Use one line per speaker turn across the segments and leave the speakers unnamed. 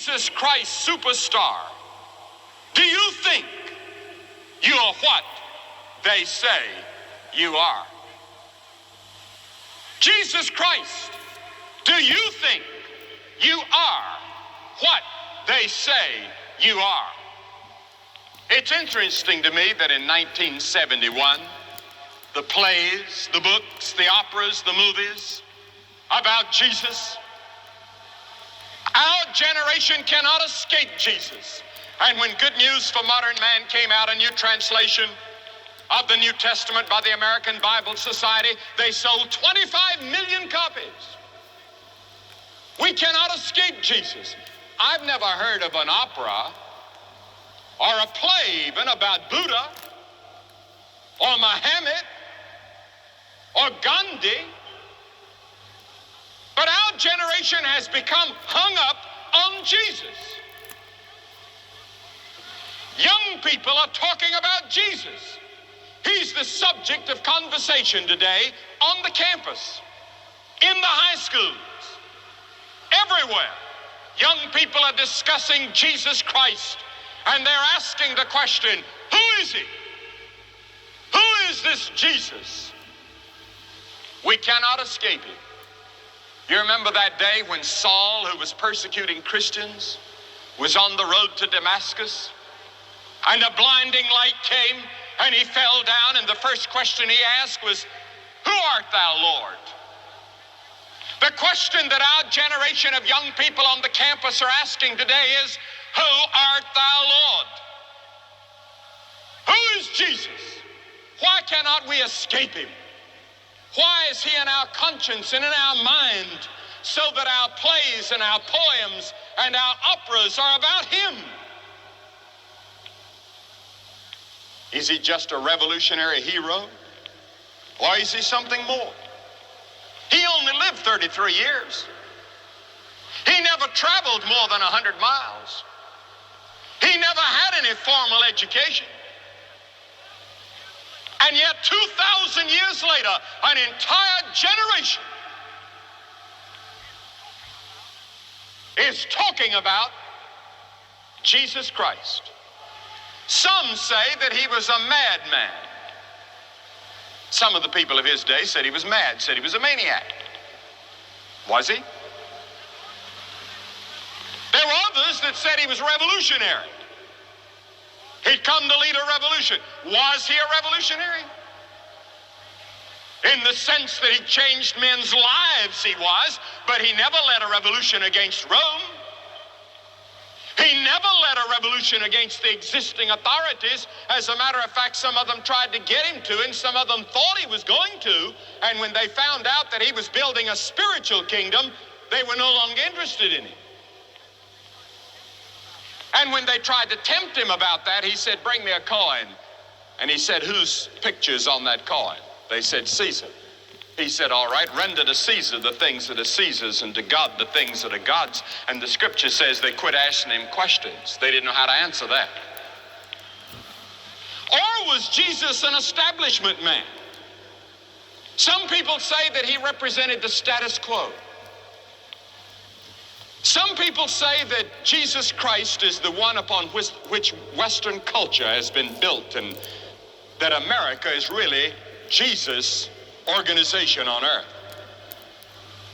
Jesus Christ superstar, do you think you are what they say you are? Jesus Christ, do you think you are what they say you are? It's interesting to me that in 1971, the plays, the books, the operas, the movies about Jesus, our generation cannot escape Jesus. And when Good News for Modern Man came out, a new translation of the New Testament by the American Bible Society, they sold 25 million copies. We cannot escape Jesus. I've never heard of an opera or a play even about Buddha or Muhammad or Gandhi. But our generation has become hung up on Jesus. Young people are talking about Jesus. He's the subject of conversation today on the campus, in the high schools, everywhere. Young people are discussing Jesus Christ, and they're asking the question, who is he? Who is this Jesus? We cannot escape him. You remember that day when Saul, who was persecuting Christians, was on the road to Damascus, and a blinding light came, and he fell down, and the first question he asked was, who art thou, Lord? The question that our generation of young people on the campus are asking today is, who art thou, Lord? Who is Jesus? Why cannot we escape him? Why is he in our conscience and in our mind so that our plays and our poems and our operas are about him? Is he just a revolutionary hero? Or is he something more? He only lived 33 years. He never traveled more than 100 miles. He never had any formal education. And yet 2,000 years later, an entire generation is talking about Jesus Christ. Some say that he was a madman. Some of the people of his day said he was mad, said he was a maniac. Was he? There were others that said he was revolutionary. He'd come to lead a revolution. Was he a revolutionary? In the sense that he changed men's lives, he was, but he never led a revolution against Rome. He never led a revolution against the existing authorities. As a matter of fact, some of them tried to get him to, and some of them thought he was going to. And when they found out that he was building a spiritual kingdom, they were no longer interested in him. And when they tried to tempt him about that, he said, bring me a coin. And he said, whose picture's on that coin? They said, Caesar. He said, all right, render to Caesar the things that are Caesar's and to God the things that are God's. And the scripture says they quit asking him questions. They didn't know how to answer that. Or was Jesus an establishment man? Some people say that he represented the status quo. Some people say that Jesus Christ is the one upon which Western culture has been built, and that America is really Jesus' organization on earth.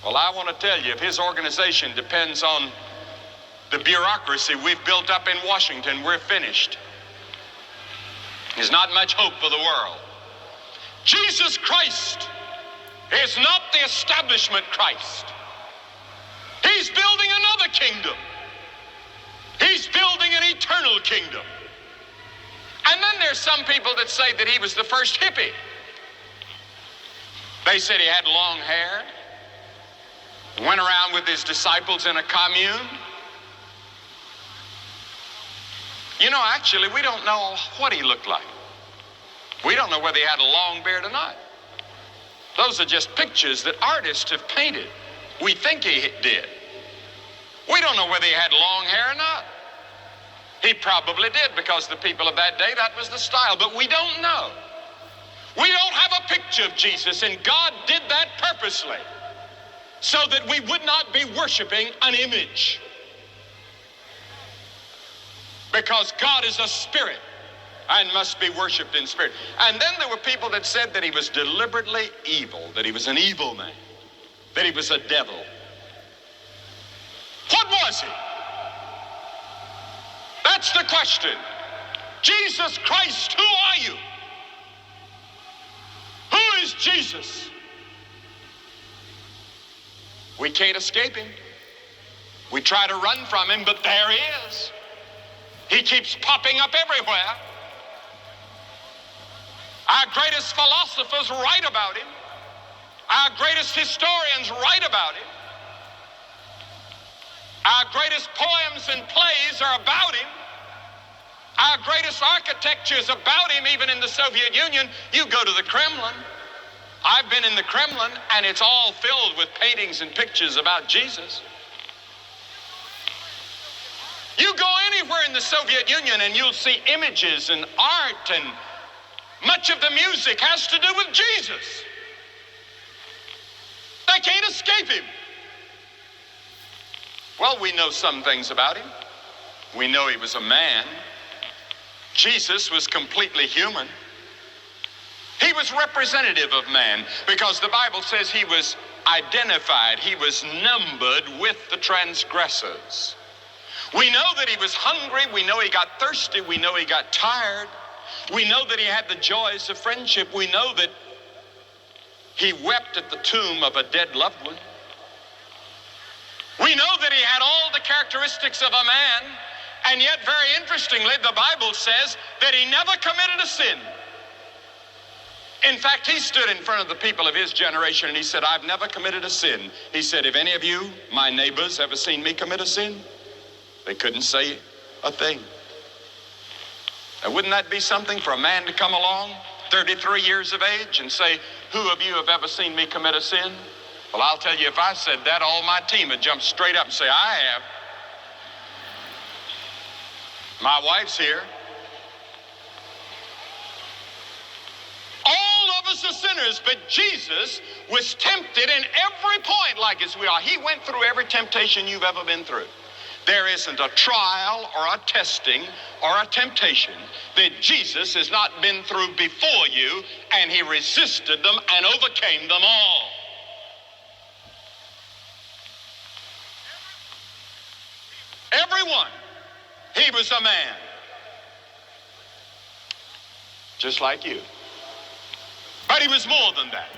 Well, I want to tell you, if his organization depends on the bureaucracy we've built up in Washington, we're finished. There's not much hope for the world. Jesus Christ is not the establishment Christ. He's building another kingdom. He's building an eternal kingdom. And then there's some people that say that he was the first hippie. They said he had long hair, went around with his disciples in a commune. You know, actually, we don't know what he looked like. We don't know whether he had a long beard or not. Those are just pictures that artists have painted. We think he did. We don't know whether he had long hair or not. He probably did, because the people of that day, that was the style, but we don't know. We don't have a picture of Jesus, and God did that purposely so that we would not be worshiping an image. because God is a spirit and must be worshiped in spirit. And then there were people that said that he was deliberately evil, that he was an evil man, that he was a devil. What was he? That's the question. Jesus Christ, who are you? Who is Jesus? We can't escape him. We try to run from him, but there he is. He keeps popping up everywhere. Our greatest philosophers write about him. Our greatest historians write about him. Our greatest poems and plays are about him. Our greatest architecture is about him, even in the Soviet Union. You go to the Kremlin. I've been in the Kremlin, and it's all filled with paintings and pictures about Jesus. You go anywhere in the Soviet Union, and you'll see images and art, and much of the music has to do with Jesus. They can't escape him. Well, we know some things about him. We know he was a man. Jesus was completely human. He was representative of man because the Bible says he was identified. He was numbered with the transgressors. We know that he was hungry. We know he got thirsty. We know he got tired. We know that he had the joys of friendship. We know that he wept at the tomb of a dead loved one. We know that he had all the characteristics of a man, and yet, very interestingly, the Bible says that he never committed a sin. In fact, he stood in front of the people of his generation and he said, I've never committed a sin. He said, have any of you, my neighbors, ever seen me commit a sin? They couldn't say a thing. Now, wouldn't that be something for a man to come along, 33 years of age, and say, who of you have ever seen me commit a sin? Well, I'll tell you, if I said that, all my team would jump straight up and say, I have. My wife's here. All of us are sinners, but Jesus was tempted in every point like as we are. He went through every temptation you've ever been through. There isn't a trial or a testing or a temptation that Jesus has not been through before you, and he resisted them and overcame them all. Everyone. He was a man. Just like you. But he was more than that.